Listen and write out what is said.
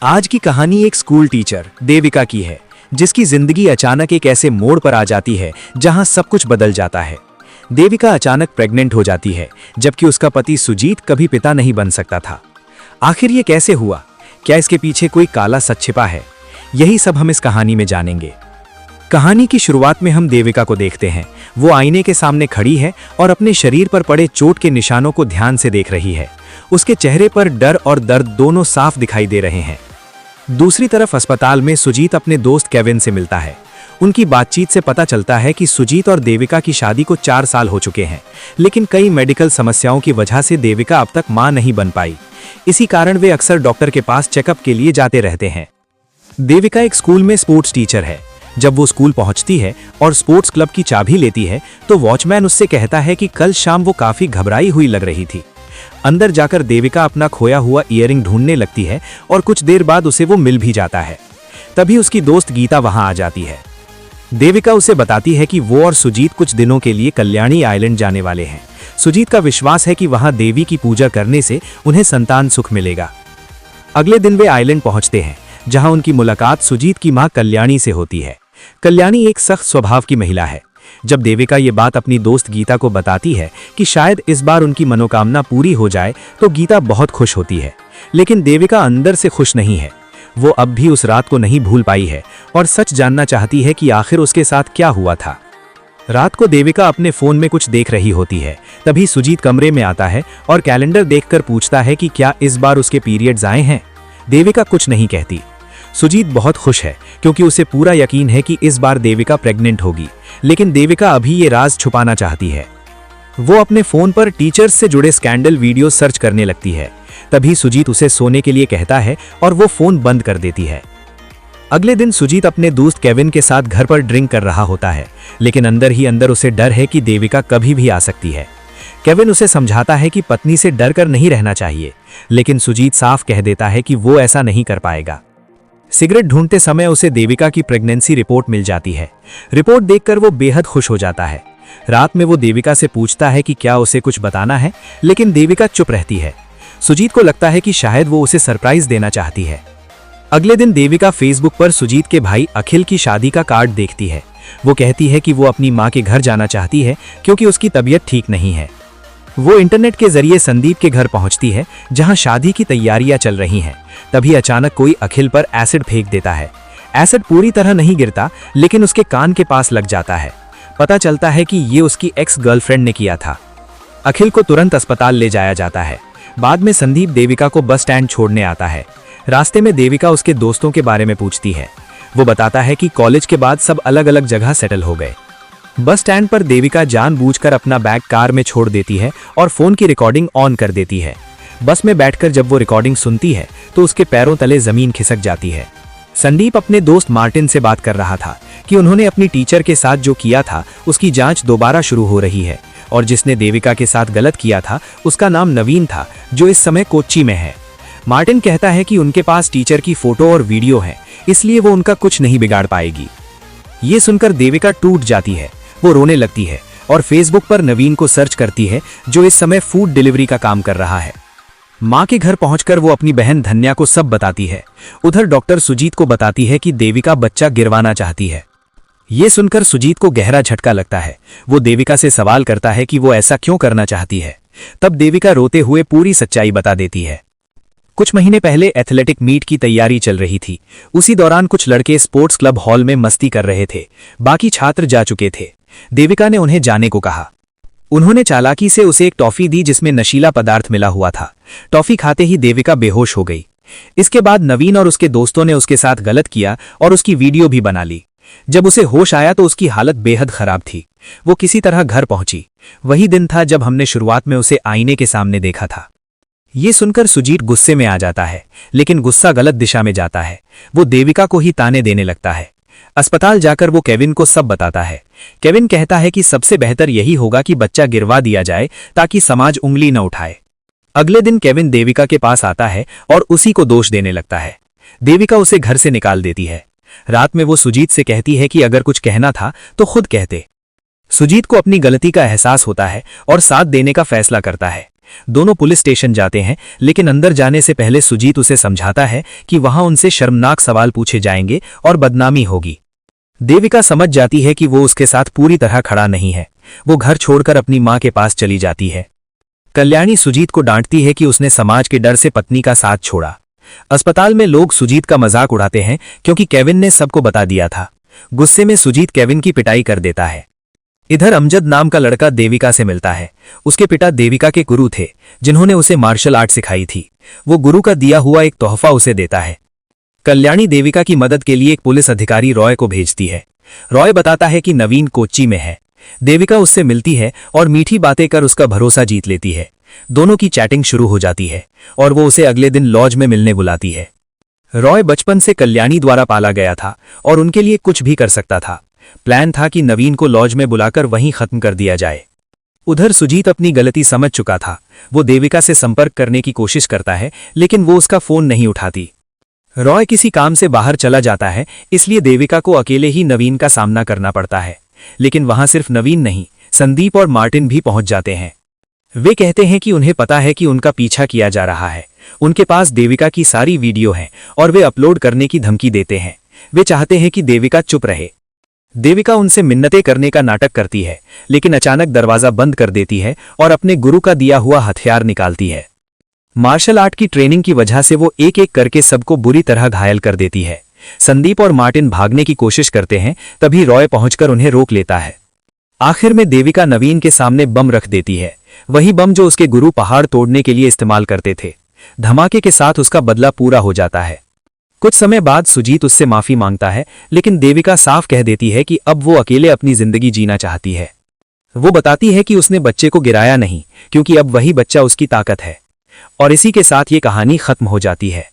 आज की कहानी एक स्कूल टीचर देविका की है, जिसकी जिंदगी अचानक एक ऐसे मोड़ पर आ जाती है जहां सब कुछ बदल जाता है। देविका अचानक प्रेग्नेंट हो जाती है, जबकि उसका पति सुजीत कभी पिता नहीं बन सकता था। आखिर ये कैसे हुआ? क्या इसके पीछे कोई काला सच छिपा है? यही सब हम इस कहानी में जानेंगे। कहानी की शुरुआत में हम देविका को देखते हैं। वो आईने के सामने खड़ी है और अपने शरीर पर पड़े चोट के निशानों को ध्यान से देख रही है। उसके चेहरे पर डर और दर्द दोनों साफ दिखाई दे रहे हैं। दूसरी तरफ अस्पताल में सुजीत अपने दोस्त केविन से मिलता है। उनकी बातचीत से पता चलता है कि सुजीत और देविका की शादी को 4 साल हो चुके हैं, लेकिन कई मेडिकल समस्याओं की वजह से देविका अब तक मां नहीं बन पाई। इसी कारण वे अक्सर डॉक्टर के पास चेकअप के लिए जाते रहते हैं। देविका एक स्कूल में स्पोर्ट्स टीचर है। जब वो स्कूल पहुंचती है और स्पोर्ट्स क्लब की चाबी लेती है तो वॉचमैन उससे कहता है कि कल शाम वो काफी घबराई हुई लग रही थी। अंदर जाकर देविका अपना खोया हुआ ईयरिंग ढूंढने लगती है और कुछ देर बाद उसे वो मिल भी जाता है। तभी उसकी दोस्त गीता वहां आ जाती है। देविका उसे बताती है कि वो और सुजीत कुछ दिनों के लिए कल्याणी आइलैंड जाने वाले हैं। सुजीत का विश्वास है कि वहां देवी की पूजा करने से उन्हें संतान सुख मिलेगा। अगले दिन वे आइलैंड पहुंचते हैं, जहां उनकी मुलाकात सुजीत की मां कल्याणी से होती है। कल्याणी एक सख्त स्वभाव की महिला है। जब देविका ये बात अपनी दोस्त गीता को बताती है कि शायद इस बार उनकी मनोकामना पूरी हो जाए, तो गीता बहुत खुश होती है। लेकिन देविका अंदर से खुश नहीं है। वो अब भी उस रात को नहीं भूल पाई है और सच जानना चाहती है कि आखिर उसके साथ क्या हुआ था। रात को देविका अपने फोन में कुछ देख रही होती है। तभी सुजीत कमरे में आता है और कैलेंडर देखकर पूछता है कि क्या इस बार उसके पीरियड्स आए हैं। देविका कुछ नहीं कहती। सुजीत बहुत खुश है क्योंकि उसे पूरा यकीन है कि इस बार देविका प्रेग्नेंट होगी, लेकिन देविका अभी ये राज छुपाना चाहती है। वो अपने फोन पर टीचर्स से जुड़े स्कैंडल वीडियो सर्च करने लगती है। तभी सुजीत उसे सोने के लिए कहता है और वो फोन बंद कर देती है। अगले दिन सुजीत अपने दोस्त केविन के साथ घर पर ड्रिंक कर रहा होता है, लेकिन अंदर ही अंदर उसे डर है कि देविका कभी भी आ सकती है। केविन उसे समझाता है कि पत्नी से डर कर नहीं रहना चाहिए, लेकिन सुजीत साफ कह देता है कि वो ऐसा नहीं कर पाएगा। सिगरेट ढूंढते समय उसे देविका की प्रेगनेंसी रिपोर्ट मिल जाती है। रिपोर्ट देखकर वो बेहद खुश हो जाता है। रात में वो देविका से पूछता है कि क्या उसे कुछ बताना है, लेकिन देविका चुप रहती है। सुजीत को लगता है कि शायद वो उसे सरप्राइज देना चाहती है। अगले दिन देविका फेसबुक पर सुजीत के भाई अखिल की शादी का कार्ड देखती है। वो कहती है कि वो अपनी मां के घर जाना चाहती है क्योंकि उसकी तबीयत ठीक नहीं है। वो इंटरनेट के जरिए संदीप के घर पहुंचती है, जहां शादी की तैयारियां चल रही हैं। तभी अचानक कोई अखिल पर एसिड फेंक देता है। एसिड पूरी तरह नहीं गिरता, लेकिन उसके कान के पास लग जाता है। पता चलता है कि ये उसकी एक्स गर्लफ्रेंड ने किया था। अखिल को तुरंत अस्पताल ले जाया जाता है। बाद में संदीप देविका को बस स्टैंड छोड़ने आता है। रास्ते में देविका उसके दोस्तों के बारे में पूछती है। वो बताता है कि कॉलेज के बाद सब अलग अलग जगह सेटल हो गए। बस स्टैंड पर देविका जानबूझकर अपना बैग कार में छोड़ देती है और फोन की रिकॉर्डिंग ऑन कर देती है। बस में बैठकर जब वो रिकॉर्डिंग सुनती है तो उसके पैरों तले जमीन खिसक जाती है। संदीप अपने दोस्त मार्टिन से बात कर रहा था कि उन्होंने अपनी टीचर के साथ जो किया था उसकी जांच दोबारा शुरू हो रही है, और जिसने देविका के साथ गलत किया था उसका नाम नवीन था, जो इस समय कोच्चि में है। मार्टिन कहता है कि उनके पास टीचर की फोटो और वीडियो है, इसलिए वो उनका कुछ नहीं बिगाड़ पाएगी। ये सुनकर देविका टूट जाती है। वो रोने लगती है और फेसबुक पर नवीन को सर्च करती है, जो इस समय फूड डिलीवरी का काम कर रहा है। मां के घर पहुंचकर वो अपनी बहन धन्या को सब बताती है। उधर डॉक्टर सुजीत को बताती है कि देविका बच्चा गिरवाना चाहती है। ये सुनकर सुजीत को गहरा झटका लगता है। वो देविका से सवाल करता है कि वो ऐसा क्यों करना चाहती है। तब देविका रोते हुए पूरी सच्चाई बता देती है। कुछ महीने पहले एथलेटिक मीट की तैयारी चल रही थी। उसी दौरान कुछ लड़के स्पोर्ट्स क्लब हॉल में मस्ती कर रहे थे। बाकी छात्र जा चुके थे। देविका ने उन्हें जाने को कहा। उन्होंने चालाकी से उसे एक टॉफी दी जिसमें नशीला पदार्थ मिला हुआ था। टॉफी खाते ही देविका बेहोश हो गई। इसके बाद नवीन और उसके दोस्तों ने उसके साथ गलत किया और उसकी वीडियो भी बना ली। जब उसे होश आया तो उसकी हालत बेहद खराब थी। वो किसी तरह घर पहुंची। वही दिन था जब हमने शुरुआत में उसे आईने के सामने देखा था। ये सुनकर सुजीत गुस्से में आ जाता है, लेकिन गुस्सा गलत दिशा में जाता है। वो देविका को ही ताने देने लगता है। अस्पताल जाकर वो केविन को सब बताता है। केविन कहता है कि सबसे बेहतर यही होगा कि बच्चा गिरवा दिया जाए ताकि समाज उंगली न उठाए। अगले दिन केविन देविका के पास आता है और उसी को दोष देने लगता है। देविका उसे घर से निकाल देती है। रात में वो सुजीत से कहती है कि अगर कुछ कहना था तो खुद कहते। सुजीत को अपनी गलती का एहसास होता है और साथ देने का फैसला करता है। दोनों पुलिस स्टेशन जाते हैं, लेकिन अंदर जाने से पहले सुजीत उसे समझाता है कि वहां उनसे शर्मनाक सवाल पूछे जाएंगे और बदनामी होगी। देविका समझ जाती है कि वो उसके साथ पूरी तरह खड़ा नहीं है। वो घर छोड़कर अपनी मां के पास चली जाती है। कल्याणी सुजीत को डांटती है कि उसने समाज के डर से पत्नी का साथ छोड़ा। अस्पताल में लोग सुजीत का मजाक उड़ाते हैं क्योंकि केविन ने सबको बता दिया था। गुस्से में सुजीत केविन की पिटाई कर देता है। इधर अमजद नाम का लड़का देविका से मिलता है। उसके पिता देविका के गुरु थे, जिन्होंने उसे मार्शल आर्ट सिखाई थी। वो गुरु का दिया हुआ एक तोहफा उसे देता है। कल्याणी देविका की मदद के लिए एक पुलिस अधिकारी रॉय को भेजती है। रॉय बताता है कि नवीन कोच्चि में है। देविका उससे मिलती है और मीठी बातें कर उसका भरोसा जीत लेती है। दोनों की चैटिंग शुरू हो जाती है और वो उसे अगले दिन लॉज में मिलने बुलाती है। रॉय बचपन से कल्याणी द्वारा पाला गया था और उनके लिए कुछ भी कर सकता था। प्लान था कि नवीन को लॉज में बुलाकर वहीं खत्म कर दिया जाए। उधर सुजीत अपनी गलती समझ चुका था। वो देविका से संपर्क करने की कोशिश करता है, लेकिन वो उसका फोन नहीं उठाती। रॉय किसी काम से बाहर चला जाता है, इसलिए देविका को अकेले ही नवीन का सामना करना पड़ता है। लेकिन वहां सिर्फ नवीन नहीं, संदीप और मार्टिन भी पहुंच जाते हैं। वे कहते हैं कि उन्हें पता है कि उनका पीछा किया जा रहा है। उनके पास देविका की सारी वीडियो है और वे अपलोड करने की धमकी देते हैं। वे चाहते हैं कि देविका चुप रहे। देविका उनसे मिन्नतें करने का नाटक करती है, लेकिन अचानक दरवाजा बंद कर देती है और अपने गुरु का दिया हुआ हथियार निकालती है। मार्शल आर्ट की ट्रेनिंग की वजह से वो एक एक करके सबको बुरी तरह घायल कर देती है। संदीप और मार्टिन भागने की कोशिश करते हैं, तभी रॉय पहुंचकर उन्हें रोक लेता है। आखिर में देविका नवीन के सामने बम रख देती है, वही बम जो उसके गुरु पहाड़ तोड़ने के लिए इस्तेमाल करते थे। धमाके के साथ उसका बदला पूरा हो जाता है। कुछ समय बाद सुजीत उससे माफी मांगता है, लेकिन देविका साफ कह देती है कि अब वो अकेले अपनी जिंदगी जीना चाहती है। वो बताती है कि उसने बच्चे को गिराया नहीं, क्योंकि अब वही बच्चा उसकी ताकत है। और इसी के साथ ये कहानी खत्म हो जाती है।